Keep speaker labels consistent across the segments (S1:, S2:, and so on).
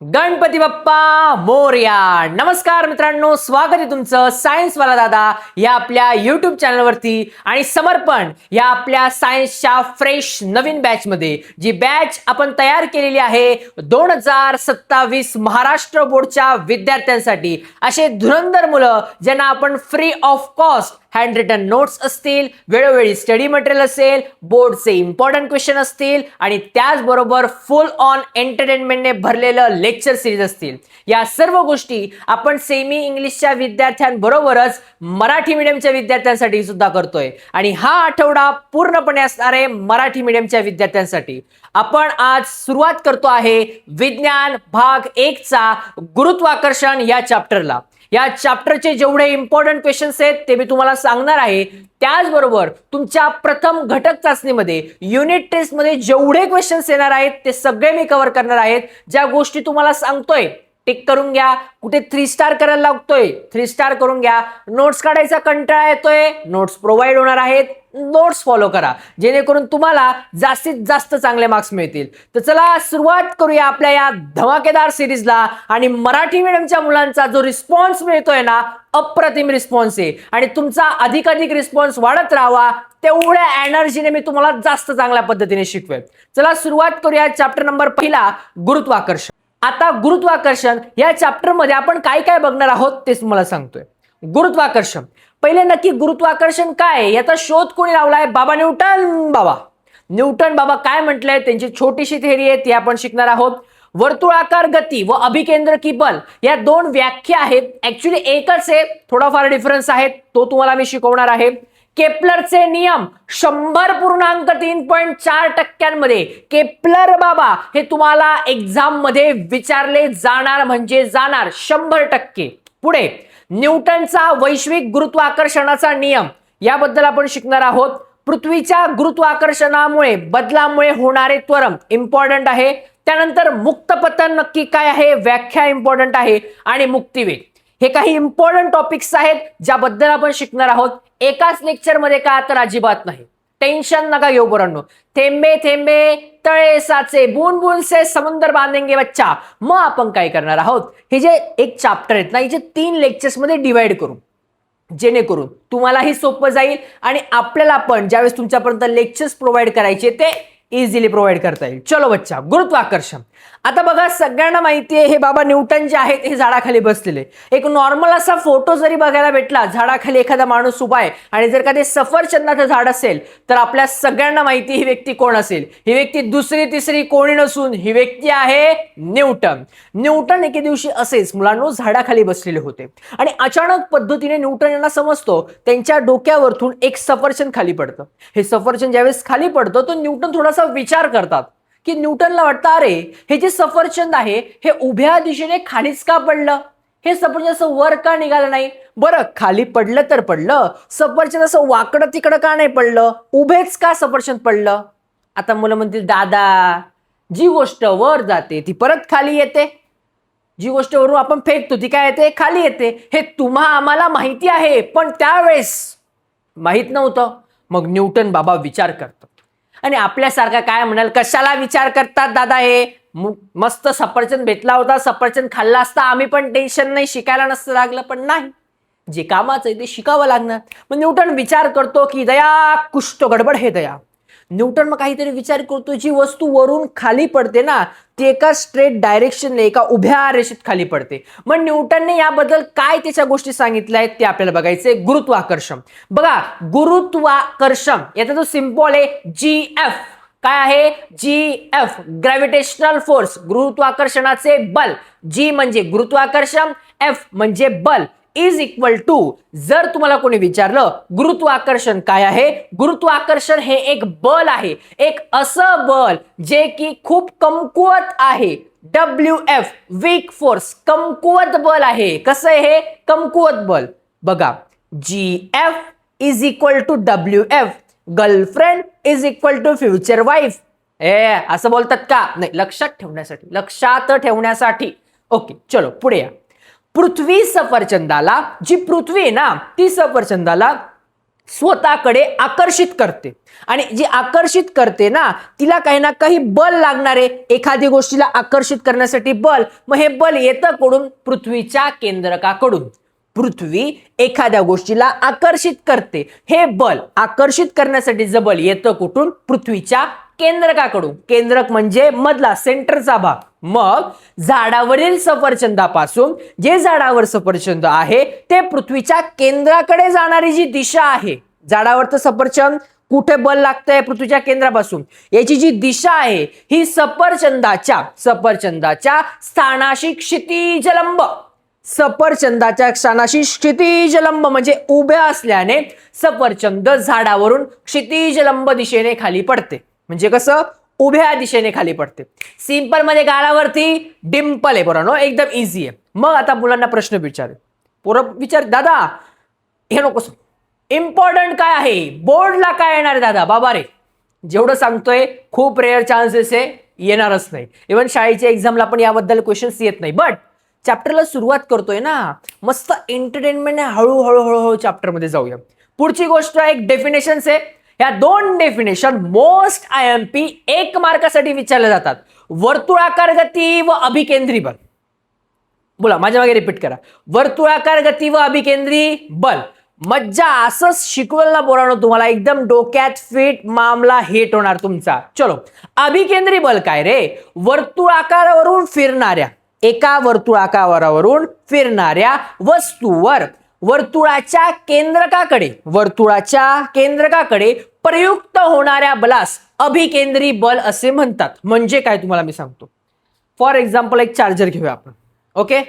S1: गणपती बाप्पा मोरया. नमस्कार मित्रांनो, स्वागत आहे तुमचं सायन्स वाला दादा या आपल्या युट्यूब चॅनलवरती आणि समर्पण या आपल्या सायन्सच्या फ्रेश नवीन बॅच मध्ये, जी बॅच आपण तयार केलेली आहे 2027 महाराष्ट्र बोर्डच्या विद्यार्थ्यांसाठी. असे धुरंधर मुलं ज्यांना आपण free of cost hand written notes असतील, वेळोवेळी स्टडी मटेरियल असेल, बोर्डचे इम्पॉर्टंट क्वेश्चन असतील आणि त्याचबरोबर फुल ऑन एंटरटेनमेंटने भरलेलं लेक्चर सिरीज असतील. या सर्व गोष्टी आपण सेमी इंग्लिशच्या विद्यार्थ्यांबरोबरच मराठी मीडियमच्या विद्यार्थ्यांसाठी सुद्धा करतोय आणि हा आठवडा पूर्णपणे असणार आहे मराठी मीडियमच्या विद्यार्थ्यांसाठी. आपण आज सुरुवात करतो आहे विज्ञान भाग 1 चा गुरुत्वाकर्षण या चॅप्टरला. या चॅप्टरचे जेवढे इम्पॉर्टंट क्वेश्चन्स आहेत ते मी तुम्हाला सांगणार आहे. त्याचबरोबर तुमच्या प्रथम घटक चाचणीमध्ये युनिट टेस्टमध्ये जेवढे क्वेश्चन्स येणार आहेत ते सगळे मी कव्हर करणार आहेत. ज्या गोष्टी तुम्हाला सांगतोय टिक करून घ्या. कुठे 3 स्टार करायला लागतोय 3 स्टार करून घ्या. नोट्स काढायचा कंटाळा येतोय, नोट्स प्रोव्हाइड होणार आहेत, नोट्स फॉलो करा जेणेकरून तुम्हाला जास्तीत जास्त चांगले मार्क्स मिळतील. तर चला सुरुवात करूया आपल्या या धमाकेदार सिरीजला. आणि मराठी मीडियमच्या मुलांचा जो रिस्पॉन्स मिळतोय ना, अप्रतिम रिस्पॉन्स आहे आणि तुमचा अधिकाधिक रिस्पॉन्स वाढत राहावा तेवढ्या एनर्जीने मी तुम्हाला जास्त चांगल्या पद्धतीने शिकवेन. चला सुरुवात करूया चॅप्टर नंबर 1 गुरुत्वाकर्षण. आता गुरुत्वाकर्षण या चॅप्टर मध्ये आपण काय काय बघणार आहोत ते तुम्हाला सांगतोय. गुरुत्वाकर्षण, पहिले नक्की गुरुत्वाकर्षण काय याचा शोध कोणी लावलाय? बाबा न्यूटन. न्यूटन बाबा काय म्हटलंय, त्यांची छोटीशी थेअरी आहे ती आपण शिकणार आहोत. वर्तुळाकार गती व अभिकेंद्रकी बल या 2 व्याख्या आहेत. ऍक्च्युली एकच आहे, थोडाफार डिफरन्स आहे, तो तुम्हाला मी शिकवणार आहे. केपलरचे नियम 100.3.4% केपलर बाबा हे तुम्हाला एक्झाम मध्ये विचारले जाणार म्हणजे जाणार 100%. पुढे न्यूटनचा वैश्विक गुरुत्वाकर्षणाचा नियम याबद्दल आपण शिकणार आहोत. पृथ्वीच्या गुरुत्वाकर्षणामुळे बदलामुळे होणारे त्वरण इम्पॉर्टंट आहे. त्यानंतर मुक्त पतन नक्की काय आहे, व्याख्या इम्पॉर्टंट आहे. आणि मुक्तिवेग हे काही इम्पॉर्टंट टॉपिक्स आहेत ज्याबद्दल आपण शिकणार आहोत. एकाच लेक्चर मध्ये का तर अजिबात नाही, टेन्शन नका घेऊ पोरांनो. थेंबे थेंबे तळे साचे, बूंद बूंद से समुद्र बांधेंगे बच्चा. मग आपण काय करणार आहोत, हे जे एक चॅप्टर आहेत ना, हिचे 3 लेक्चर्स मध्ये डिवाइड करू जेणेकरून तुम्हालाही सोपं जाईल आणि आपल्याला पण ज्यावेळेस तुमच्यापर्यंत लेक्चर्स प्रोव्हाइड करायचे ते इझिली प्रोव्हाइड करता येईल. चलो बच्चा, गुरुत्वाकर्षण. आता बघा, सगळ्यांना माहिती आहे हे बाबा न्यूटन जे आहेत हे झाडाखाली बसलेले. एक नॉर्मल असा फोटो जरी बघायला भेटला, झाडाखाली एखादा माणूस उभा आहे आणि जर का ते सफरचंदाचं झाड असेल तर आपल्या सगळ्यांना माहिती ही व्यक्ती कोण असेल. ही व्यक्ती दुसरी तिसरी कोणी नसून ही व्यक्ती आहे न्यूटन. न्यूटन एके दिवशी असेच मुलांनो झाडाखाली बसलेले होते आणि अचानक पद्धतीने न्यूटन यांना समजतो त्यांच्या डोक्यावरतून एक सफरचंद खाली पडतं. हे सफरचंद ज्यावेळेस खाली पडतं तो न्यूटन थोडासा विचार करतात की न्यूटनला वाटतं, अरे हे जे सफरचंद आहे हे उभ्या दिशेने खालीच का पडलं, हे सफरचंद असं वर का निघालं नाही. बरं, खाली पडलं तर पडलं, सफरचंद असं वाकडं तिकडं का नाही पडलं, उभेच का सफरचंद पडलं. आता मुलं म्हणतील, दादा जी गोष्ट वर जाते ती परत खाली येते, जी गोष्ट वरून आपण फेकतो ती काय येते, खाली येते. हे तुम्हा आम्हाला माहिती आहे पण त्यावेळेस माहित नव्हतं. मग न्यूटन बाबा विचार करतात आणि आपल्यासारखा काय म्हणाल, कशाला विचार करतात दादा, हे मस्त सफरचंद भेटला होता, सफरचंद खाल्ला असता आम्ही पण टेन्शन नाही, शिकायला नसतं लागलं. पण नाही, जे कामाचं आहे ते शिकावं लागणार. मग न्यूटन विचार करतो की दया कुछ तो गडबड है दया. न्यूटन मग काहीतरी विचार करतो, जी वस्तू वरून खाली पडते ना ती एका स्ट्रेट डायरेक्शनने एका उभ्या रेषेत खाली पडते. मग न्यूटनने याबद्दल काय त्याच्या गोष्टी सांगितल्या आहेत ते आपल्याला बघायचे. गुरुत्वाकर्षण बघा, गुरुत्वाकर्षण याचा जो सिम्बॉल आहे GF काय आहे, GF ग्रॅव्हिटेशनल फोर्स, गुरुत्वाकर्षणाचे बल. G म्हणजे गुरुत्वाकर्षण, F म्हणजे बल इज इक्वल टू, जर तुम्हाला कोणी विचारलं गुरुत्वाकर्षण काय आहे, गुरुत्वाकर्षण हे एक बल आहे, एक असं बल जे की खूप कमकुवत आहे. WF वीक फोर्स, कमकुवत बल आहे. कसं आहे हे कमकुवत बल? बघा, GF is equal to WF, girlfriend is equal to future wife. असं बोलतात का? नाही, लक्षात ठेवण्यासाठी. ओके, चलो पुढे या. पृथ्वी सफरचंदाला, जी पृथ्वी आहे ना ती सफरचंदाला स्वतःकडे आकर्षित करते. आणि जी आकर्षित करते ना, तिला काही ना काही बल लागणार आहे. एखादी गोष्टीला आकर्षित करण्यासाठी बल, मग हे बल येतं कुठून? पृथ्वीच्या केंद्रकाकडून. पृथ्वी एखाद्या गोष्टीला आकर्षित करते. हे बल आकर्षित करण्यासाठी जे बल येतं कुठून? पृथ्वीच्या केंद्रकाकडून. केंद्रक म्हणजे मधला, सेंटरचा भाग. मग झाडावरील सफरचंदापासून जे झाडावर सफरचंद आहे ते पृथ्वीच्या केंद्राकडे जाणारी जी दिशा आहे, झाडावरचं सफरचंद कुठे बल लागतंय? पृथ्वीच्या केंद्रापासून. याची जी दिशा आहे ही सफरचंदाच्या स्थानाशी क्षितिज लंब, सफरचंदाच्या स्थानाशी क्षितिज लंब म्हणजे उभ्या असल्याने सफरचंद झाडावरून क्षितिज लंब दिशेने खाली पडते. म्हणजे कसं? उभ्या दिशेने खाली पडते. सिंपल मध्ये गालावरती डिंपल आहे पोरांनो, एकदम इझी आहे. मग आता मुलांना प्रश्न विचार, दादा हे नको, इम्पॉर्टंट काय आहे, बोर्डला काय येणार आहे दादा? बाबा रे, जेवढं सांगतोय खूप रेअर चान्सेस आहे येणारच नाही. इव्हन शाळेच्या एक्झामला पण याबद्दल क्वेश्चन्स येत नाही. बट चॅप्टरला सुरुवात करतोय ना, मस्त एंटरटेनमेंट हळूहळू चॅप्टर मध्ये जाऊया. पुढची गोष्ट एक डेफिनेशन्स आहे. ह्या 2 डेफिनेशन मोस्ट IMP 1 मार्कासाठी विचारले जातात. वर्तुळाकार गती व अभिकेंद्री बल. बोला, माझ्या मागे रिपीट करा. वर्तुळाकार गती व अभिकेंद्री बल. मज्जा, असंच शिकवलं ना पोरांनो तुम्हाला, एकदम डोक्यात फिट, मामला हेट होणार तुमचा. चलो, अभिकेंद्री बल काय रे? वर्तुळाकारावरून फिरणाऱ्या, एका वर्तुळाकारावरून फिरणाऱ्या वस्तूवर वर्तुळाच्या केंद्रकाकडे प्रयुक्त होणाऱ्या बलास अभिकेंद्री बल असे म्हणतात. म्हणजे काय तुम्हाला मी सांगतो. फॉर एक्झाम्पल एक चार्जर घेऊया आपण. ओके,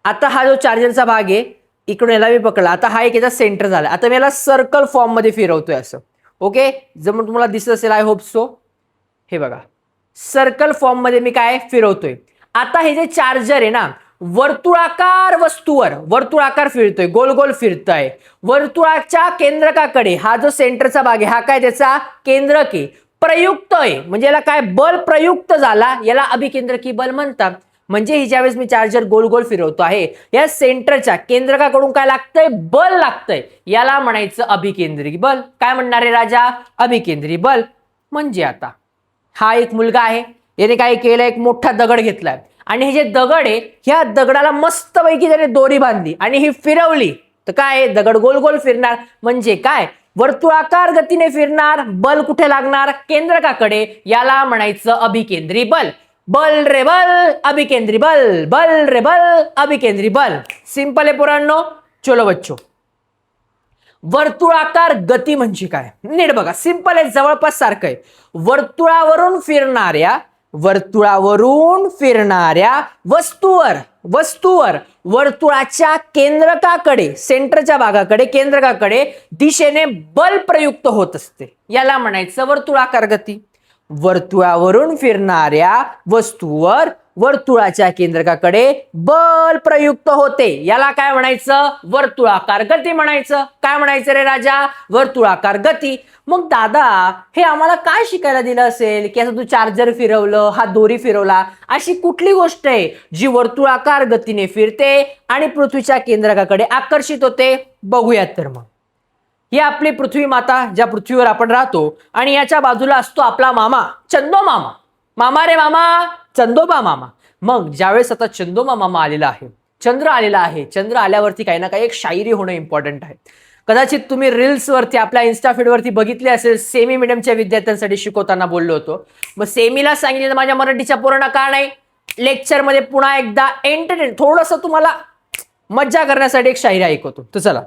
S1: आता हा जो चार्जरचा भाग आहे, इकडून याला मी पकडला. आता हा एक याचा सेंटर झाला. आता मी याला सर्कल फॉर्म मध्ये फिरवतोय असं. ओके, जर तुम्हाला दिसत असेल, आय होप सो. हे बघा, सर्कल फॉर्म मध्ये मी काय फिरवतोय. आता हे जे चार्जर आहे ना, वर्तुळाकार वस्तूवर वर्तुळाकार फिरतोय, गोल गोल फिरतोय. वर्तुळाच्या केंद्रकाकडे हा जो सेंटरचा भाग आहे, हा काय त्याचा केंद्रक आहे. प्रयुक्त आहे म्हणजे याला काय? बल प्रयुक्त झाला, याला अभिकेंद्रकी बल म्हणतात. म्हणजे ही ज्यावेळेस मी चार्जर गोल गोल फिरवतो आहे, या सेंटरच्या केंद्रकाकडून काय लागतंय? बल लागतंय. याला म्हणायचं अभिकेंद्री बल. काय म्हणणार आहे राजा? अभिकेंद्री बल. म्हणजे आता हा एक मुलगा आहे, याने काय केलं? एक मोठा दगड घेतलाय आणि हे जे दगड आहे, ह्या दगडाला मस्तपैकी त्याने दोरी बांधली आणि ही फिरवली, तर काय? दगड गोल गोल फिरणार. म्हणजे काय? वर्तुळाकार गतीने फिरणार. बल कुठे लागणार? केंद्रकाकडे. याला म्हणायचं अभिकेंद्री बल. बल रे बल, अभिकेंद्री बल, बल रे बल, अभिकेंद्री बल. सिंपल आहे पोरांनो. चलो बच्चो, वर्तुळाकार गती म्हणजे काय? नीट बघा, सिंपल आहे, जवळपास सारखं आहे. वर्तुळावरून फिरणाऱ्या वस्तूवर वर्तुळाच्या केंद्रकाकडे, सेंटरच्या भागाकडे, केंद्रकाकडे दिशेने बल प्रयुक्त होत असते. याला म्हणायचं वर्तुळाकार गती. वर्तुळावरून फिरणाऱ्या वस्तूवर वर्तुळाच्या केंद्रकाकडे बल प्रयुक्त होते. याला काय म्हणायचं? वर्तुळाकार गती म्हणायचं. काय म्हणायचं रे राजा? वर्तुळाकार गती. मग दादा, हे आम्हाला काय शिकायला दिलं असेल की असं तू चार्जर फिरवलं, हा दोरी फिरवला, अशी कुठली गोष्ट आहे जी वर्तुळाकार गतीने फिरते आणि पृथ्वीच्या केंद्रकाकडे आकर्षित होते? बघूयात तर. मग ही आपली पृथ्वी माता, ज्या पृथ्वीवर आपण राहतो, आणि याच्या बाजूला असतो आपला मामा चंदो मामा. मामा रे मामा, चंदोबा मामा. मग ज्यावेळेस आता चंदोबा मामा आलेला आहे, चंद्र आलेला आहे, चंद्र आल्यावरती काही ना काही एक शायरी होणं इम्पॉर्टंट आहे. कदाचित तुम्ही रील्स वरती, आपल्या इन्स्टा फीड वरती बघितले असेल. सेमी मीडियमच्या विद्यार्थ्यांसाठी शिकवताना बोललो होतो. मग सेमीला सांगितलं माझ्या मराठीच्या पोरांना का नाही? लेक्चर मध्ये पुन्हा एकदा एंटरटेन, थोडस तुम्हाला मज्जा करण्यासाठी एक शायरी ऐकवतो. तर चला,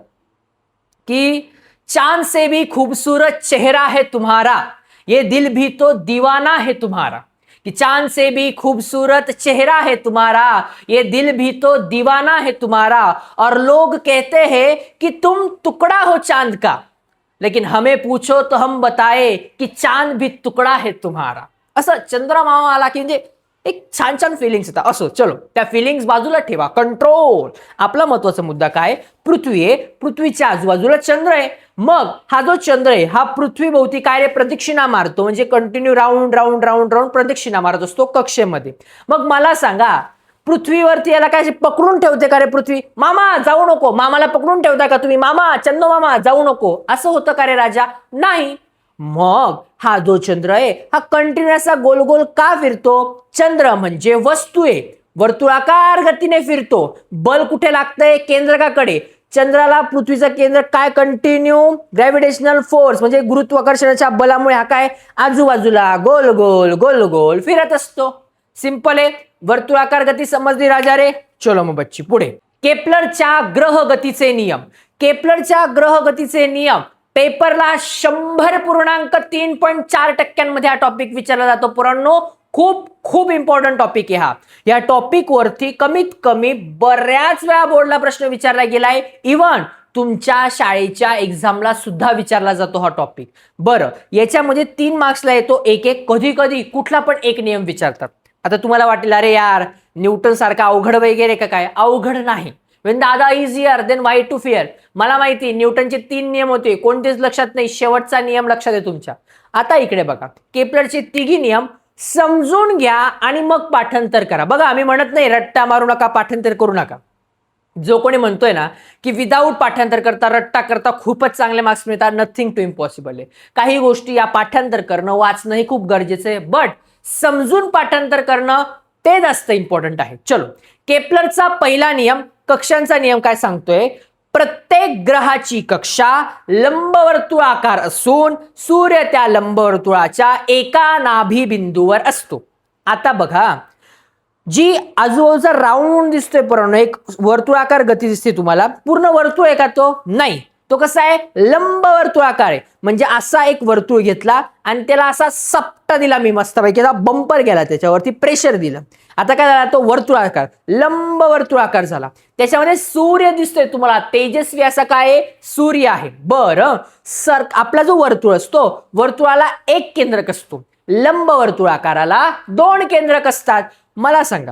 S1: की चांद से भी खूबसूरत चेहरा है तुम्हारा, ये दिल भी तो दीवाना है तुम्हारा. कि चांद से भी खूबसूरत चेहरा है तुम्हारा, ये दिल भी तो दीवाना है तुम्हारा. और लोग कहते हैं कि तुम टुकड़ा हो चांद का, लेकिन हमें पूछो तो हम बताए कि चांद भी टुकड़ा है तुम्हारा. असं चंद्रमामा आला की म्हणजे एक छान छान फिलिंग्स येतात. असो, चलो त्या फिलिंग्स बाजूला ठेवा. कंट्रोल. आपला महत्वाचा मुद्दा काय? पृथ्वी आहे, पृथ्वीच्या आजूबाजूला चंद्र आहे. मग हा जो चंद्र आहे, हा पृथ्वीभोवती काय रे? प्रदक्षिणा मारतो. म्हणजे continue round round round round प्रदक्षिणा मारत असतो कक्षेमध्ये. मग मला सांगा, पृथ्वीवरती याला काय पकडून ठेवते का रे पृथ्वी, मामा जाऊ नको, मामाला पकडून ठेवताय का तुम्ही, मामा चंदू मामा जाऊ नको, असं होतं का रे राजा, नाही. मग हा जो चंद्र आहे हा कंटिन्यू असा गोल गोल का फिरतो, चंद्र म्हणजे वस्तू आहे, वर्तुळाकार गतीने फिरतो, बल कुठे लागतंय, केंद्रकाकडे. चंद्राला पृथ्वीचं केंद्र काय, कंटिन्यू ग्रॅव्हिटेशनल फोर्स म्हणजे गुरुत्वाकर्षणाच्या बलामुळे हा काय आजूबाजूला गोल गोल गोल गोल फिरत असतो. सिंपल आहे, वर्तुळाकार गती समजली राजा रे. चलो मग बच्ची पुढे. केपलरच्या ग्रह गतीचे नियम. केपलरच्या ग्रह गतीचे नियम पेपरला 100.3.4% हा टॉपिक विचारला जातो पोरांनो. खूप खूप इम्पॉर्टंट टॉपिक आहे हा. या टॉपिक वरती कमीत कमी बऱ्याच वेळा बोर्डला प्रश्न विचारला गेलाय. इव्हन तुमच्या शाळेच्या एक्झामला सुद्धा विचारला जातो हा टॉपिक. बरं, याच्यामध्ये 3 मार्क्सला येतो एक एक, कधी कधी कुठला पण एक नियम विचारतात. आता तुम्हाला वाटेल अरे यार न्यूटन सारखा अवघड वगैरे का काय, अवघड नाही. वेन दादा easier than why to fear. मला माहिती न्यूटनचे 3 नियम होते, कोणतेच लक्षात नाही, शेवटचा नियम लक्षात आहे तुमच्या. आता इकडे बघा, केपलरचे 3 नियम समजून घ्या आणि मग पाठांतर करा. बघा आम्ही म्हणत नाही रट्टा मारू नका, पाठांतर करू नका. जो कोणी म्हणतोय ना की विदाऊट पाठांतर करता रट्टा करता खूपच चांगले मार्क्स मिळतात, नथिंग टू इम्पॉसिबल आहे. काही गोष्टी या पाठांतर करणं वाचणं हे खूप गरजेचं आहे, बट समजून पाठांतर करणं ते जास्त इम्पॉर्टंट आहे. चलो, केपलरचा पहिला नियम, कक्षांचा नियम काय सांगतोय, प्रत्येक ग्रहाची कक्षा लंबवर्तुळाकार असून सूर्य त्या लंबवर्तुळाच्या एका नाभी बिंदूवर असतो. आता बघा, जी आजूबाजूचा राऊंड दिसतोय पोरांनो, एक वर्तुळाकार गती दिसते तुम्हाला, पूर्ण वर्तुळ आहे का तो, नाही, तो कसा आहे लंबवर्तुळाकार आहे. म्हणजे असा एक वर्तुळ घेतला आणि त्याला असा सपटा दिला मी मस्तपैकी, बंपर गेला, त्याच्यावरती प्रेशर दिलं, आता काय झाला, तो वर्तुळाकार लंबवर्तुळाकार झाला. त्याच्यामध्ये सूर्य दिसतोय तुम्हाला, तेजस्वी असा काय सूर्य आहे. बरं सर, आपला जो वर्तुळ असतो वर्तुळाला एक केंद्रक असतो, लंबवर्तुळाकाराला 2 केंद्रक असतात. मला सांगा,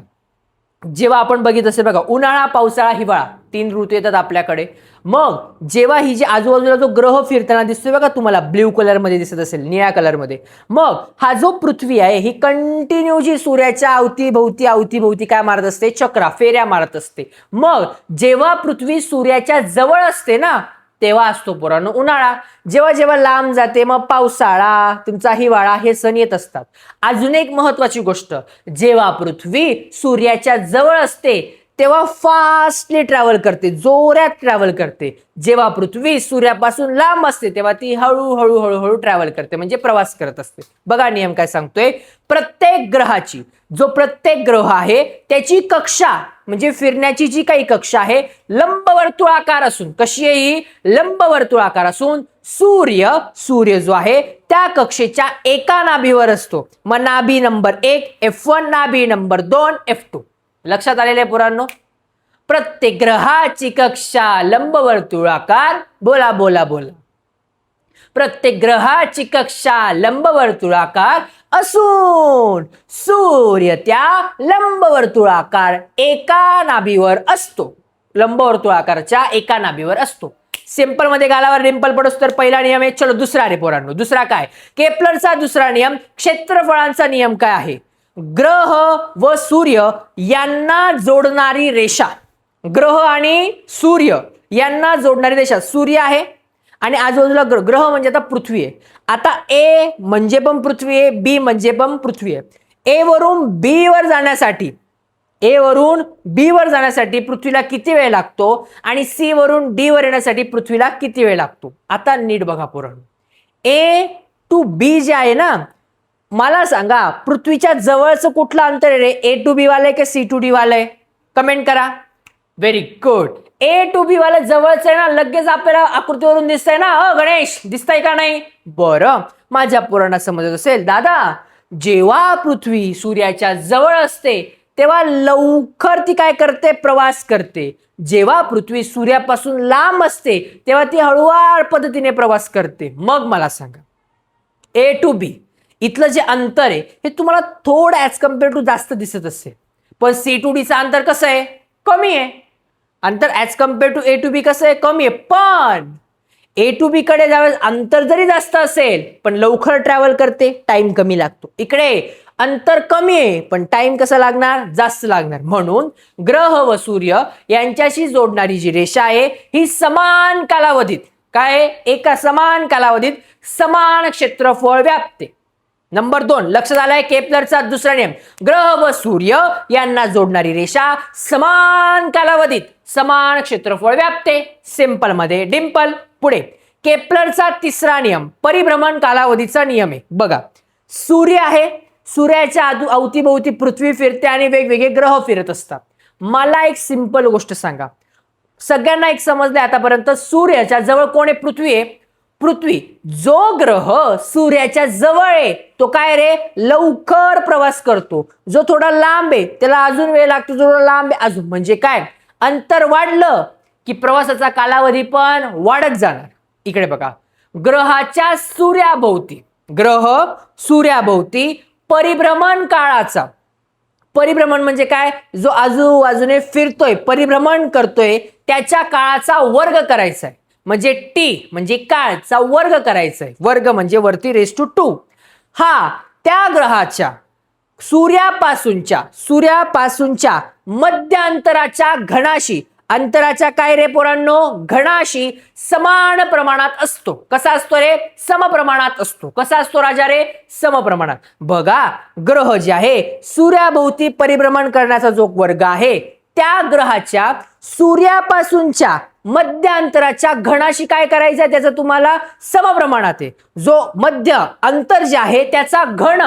S1: जेव्हा आपण बघित असेल बघा, उन्हाळा पावसाळा हिवाळा 3 ऋतू येतात आपल्याकडे. मग जेव्हा ही जी आजूबाजूला जो ग्रह फिरताना दिसतोय बघा तुम्हाला, ब्ल्यू कलर मध्ये दिसत असेल, निळ्या कलर मध्ये, मग हा जो पृथ्वी आहे ही कंटिन्यू जी सूर्याच्या अवतीभोवती काय मारत असते, चक्रा फेऱ्या मारत असते. मग जेव्हा पृथ्वी सूर्याच्या जवळ असते ना तेव्हा असतो पोरांनो उन्हाळा, जेव्हा जेव्हा लांब जाते मग पावसाळा, तुमचा हिवाळा, हे सण येत असतात. अजून एक महत्वाची गोष्ट, जेव्हा पृथ्वी सूर्याच्या जवळ असते तेव्हा फास्टली ट्रॅव्हल करते, जोरात ट्रॅव्हल करते. जेव्हा पृथ्वी सूर्यापासून लांब असते तेव्हा ती हळूहळू हळूहळू ट्रॅव्हल करते, म्हणजे प्रवास करत असते. बघा नियम काय सांगतोय, प्रत्येक ग्रहाची, जो प्रत्येक ग्रह आहे त्याची कक्षा म्हणजे फिरण्याची जी काही कक्षा आहे लंबवर्तुळाकार असून, कशी आहे ही लंबवर्तुळाकार असून, सूर्य जो आहे त्या कक्षेच्या एका नाभीवर असतो. मग नाभी नंबर 1 F1, नाभी नंबर 2 F2. लक्षात आलेले पोरांनो, प्रत्येक ग्रहाची कक्षा लंबवर्तुळाकार, बोला बोला बोला, प्रत्येक ग्रहाची कक्षा लंबवर्तुळाकार असून सूर्य त्या लंबवर्तुळाकार एका नाभीवर असतो, लंबवर्तुळाकाराच्या एका नाभीवर असतो. सिंपल मध्ये गालावर डिंपल पडोस तर पहिला नियम आहे. चलो दुसरा रे पोरांनो, दुसरा काय, केपलरचा दुसरा नियम, क्षेत्रफळांचा नियम काय आहे, ग्रह व सूर्य यांना जोडणारी रेषा, ग्रह आणि सूर्य यांना जोडणारी रेषा, सूर्य आहे आणि आजूबाजूला ग्रह म्हणजे आता पृथ्वी आहे. आता ए म्हणजे पण पृथ्वी आहे, बी म्हणजे पण पृथ्वी आहे. ए वरून बी वर जाण्यासाठी पृथ्वीला किती वेळ लागतो आणि सी वरून डी वर येण्यासाठी पृथ्वीला किती वेळ लागतो. आता नीट बघा पोरांनो, ए टू बी जे आहे ना, मला सांगा पृथ्वीच्या जवळचं कुठलं अंतर आहे रे, ए टू बी वाले की सी टू डी वाले, कमेंट करा. व्हेरी गुड, ए टू बी वाले जवळचं आहे ना, लगेच आपल्याला आकृतीवरून दिसतंय ना, गणेश दिसतंय का नाही. बरं, माझ्या पोरांना समजत असेल, दादा जेव्हा पृथ्वी सूर्याच्या जवळ असते तेव्हा लवकर ती काय करते, प्रवास करते. जेव्हा पृथ्वी सूर्यापासून लांब असते तेव्हा ती हळूवार पद्धतीने प्रवास करते. मग मला सांगा, ए टू बी इथलं जे अंतर आहे हे तुम्हाला थोडं ॲज कम्पेअर टू जास्त दिसत असेल, पण सी टू डीचं अंतर कसं आहे, कमी आहे. अंतर as compare to A to B कसं आहे, कमी आहे. पण ए टू बी कडे ज्यावेळेस अंतर जरी जास्त असेल पण लवकर ट्रॅव्हल करते, टाइम कमी लागतो. इकडे अंतर कमी आहे पण टाइम कसा लागणार, जास्त लागणार. म्हणून ग्रह व सूर्य यांच्याशी जोडणारी जी रेषा आहे ही समान कालावधीत काय आहे, एका समान कालावधीत समान क्षेत्रफळ व्यापते. नंबर 2 लक्षात आलाय. केपलरचा दुसरा नियम, ग्रह व सूर्य यांना जोडणारी रेषा समान कालावधीत समान क्षेत्रफळ व्यापते. सिंपल मध्ये डिंपल. पुढे केपलरचा तिसरा नियम परिभ्रमण कालावधीचा नियम आहे. बघा, सूर्य आहे, सूर्याच्या अवतीभोवती पृथ्वी फिरते आणि वेगवेगळे ग्रह फिरत असतात. मला एक सिंपल गोष्ट सांगा, सगळ्यांना एक समजलंय आतापर्यंत, सूर्याच्या जवळ कोण आहे, पृथ्वी आहे. पृथ्वी, जो ग्रह सूर्याच्या जवळ आहे तो काय रे, लवकर प्रवास करतो. जो थोडा लांब आहे त्याला अजून वेळ लागतो, जो लांब आहे अजून. म्हणजे काय, अंतर वाढलं की प्रवासाचा कालावधी पण वाढत जाणार. इकडे बघा, ग्रहाच्या सूर्याभोवती, ग्रह सूर्याभोवती परिभ्रमण काळाचा, परिभ्रमण म्हणजे काय, जो आजूबाजूने फिरतोय, परिभ्रमण करतोय, त्याच्या काळाचा वर्ग करायचा आहे. म्हणजे टी म्हणजे काळचा वर्ग करायचा आहे. वर्ग म्हणजे वरती रेस टू 2. हा त्या ग्रहाच्या सूर्यापासूनच्या मध्य अंतराच्या घनाशी, अंतराच्या काय रे पोरांनो, घनाशी समान प्रमाणात असतो. कसा असतो रे, समप्रमाणात असतो. कसा असतो राजा रे, समप्रमाणात. बघा, ग्रह जे आहे सूर्याभोवती परिभ्रमण करण्याचा जो वर्ग आहे त्या ग्रहाच्या सूर्यापासूनच्या मध्य अंतराच्या घनाशी काय करायचं आहे, त्याचं तुम्हाला समप्रमाणात आहे. जो मध्य अंतर जे आहे त्याचा घन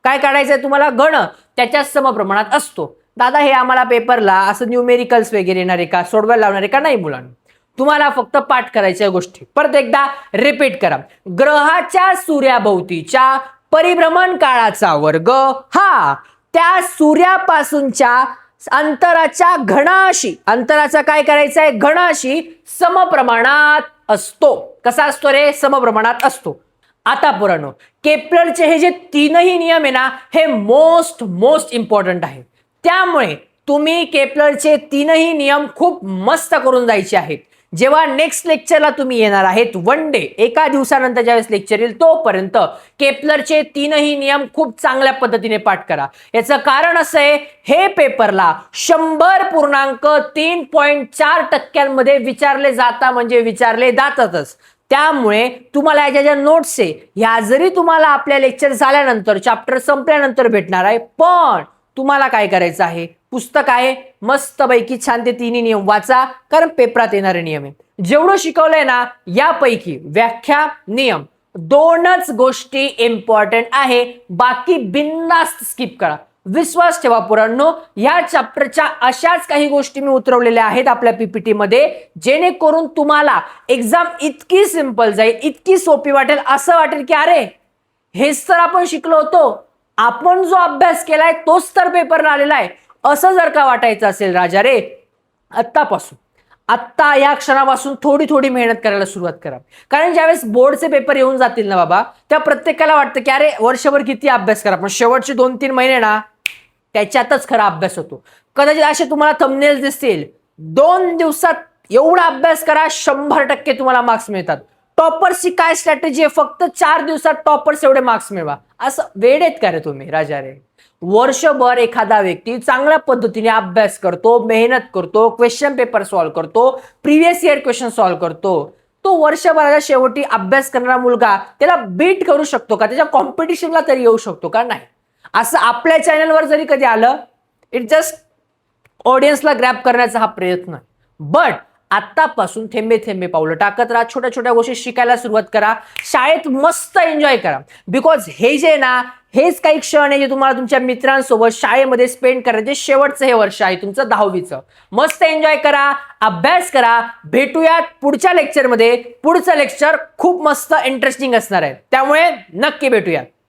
S1: काय काढायचं आहे तुम्हाला, घन त्याच्या समप्रमाणात असतो. दादा हे आम्हाला पेपरला असं न्यूमेरिकल्स वगैरे येणार आहे का, सोडवायला लावणार आहे का, नाही मुलांना. तुम्हाला फक्त पाठ करायच्या गोष्टी परत एकदा रिपीट करा. ग्रहाच्या सूर्याभोवतीच्या परिभ्रमण काळाचा वर्ग हा त्या सूर्यापासूनच्या अंतराच्या घनाशी, अंतराचा काय करायचा आहे, घनाशी समप्रमाणात असतो. कसा असतो रे, समप्रमाणात असतो. आता पोरांनो, केपलरचे हे जे तीनही नियम आहे ना, हे मोस्ट इम्पॉर्टंट आहे. त्यामुळे तुम्ही केपलरचे तीनही नियम खूप मस्त करून जायचे आहेत. जेव्हा नेक्स्ट लेक्चरला तुम्ही येणार आहेत, वन डे एका दिवसानंतर ज्यावेळेस लेक्चर येईल तोपर्यंत केपलरचे तीनही नियम खूप चांगल्या पद्धतीने पाठ करा. याचं कारण असं आहे, हे पेपरला 100.3.4% विचारले जातात, म्हणजे विचारले जातातच. त्यामुळे तुम्हाला याच्या ज्या नोट्स आहे ह्या जरी तुम्हाला आपल्या लेक्चर झाल्यानंतर, चॅप्टर संपल्यानंतर भेटणार आहे, पण तुम्हाला काय करायचं आहे, पुस्तक आहे मस्तपैकी छान ते तिन्ही नियम वाचा, कारण पेपरात येणारे नियम आहे. जेवढं शिकवलंय ना यापैकी व्याख्या, नियम 2च गोष्टी इम्पॉर्टंट आहे, बाकी बिनधास्त स्किप करा. विश्वास ठेवा पोरांनो, या चॅप्टरच्या अशाच काही गोष्टी मी उतरवलेल्या आहेत आपल्या पीपीटी मध्ये, जेणेकरून तुम्हाला एक्झाम इतकी सिंपल जाईल, इतकी सोपी वाटेल, असं वाटेल की अरे हेच तर आपण शिकलो होतो, आपण जो अभ्यास केलाय तोच तर पेपरला आलेला आहे, असं जर का वाटायचं असेल राजा रे, आत्ता या क्षणापासून थोडी मेहनत करायला सुरुवात करा. कारण ज्यावेळेस बोर्डचे पेपर येऊन जातील ना बाबा, त्या प्रत्येकाला वाटतं की अरे वर्षभर किती अभ्यास करा, पण शेवटचे 2-3 महिने ना त्याच्यातच खरा अभ्यास होतो. कदाचित असे तुम्हाला थंबनेल्स दिसतील, 2 दिवसात एवढा अभ्यास करा, 100% तुम्हाला मार्क्स मिळतात. टॉपर्सची काय स्ट्रॅटेजी आहे, फक्त 4 दिवसात टॉपर्स एवढे मार्क्स मिळवा, असं वेडेत का रे तुम्ही राजा रे. वर्षभर एखादा व्यक्ती चांगल्या पद्धतीने अभ्यास करतो, मेहनत करतो, क्वेश्चन पेपर सॉल्व्ह करतो, प्रिव्हियस इयर क्वेश्चन सॉल्व्ह करतो, तो वर्षभराच्या शेवटी अभ्यास करणारा मुलगा त्याला बीट करू शकतो का, त्याच्या कॉम्पिटिशनला तरी येऊ शकतो का, नाही. असं आपल्या चॅनलवर जरी कधी आलं, इट जस्ट ऑडियन्सला ग्रॅब करण्याचा हा प्रयत्न. बट आतापासून थेंबे पावलं टाकत राहा, छोट्या गोष्टी शिकायला सुरुवात करा, शाळेत मस्त एन्जॉय करा. बिकॉज हे जे ना, हेच काही क्षण आहे जे तुम्हाला तुमच्या मित्रांसोबत शाळेमध्ये स्पेंड करायचे. शेवटचं हे वर्ष आहे तुमचं 10वीचं. मस्त एन्जॉय करा, अभ्यास करा. भेटूयात पुढच्या लेक्चरमध्ये. पुढचं लेक्चर खूप मस्त इंटरेस्टिंग असणार आहे, त्यामुळे नक्की भेटूयात.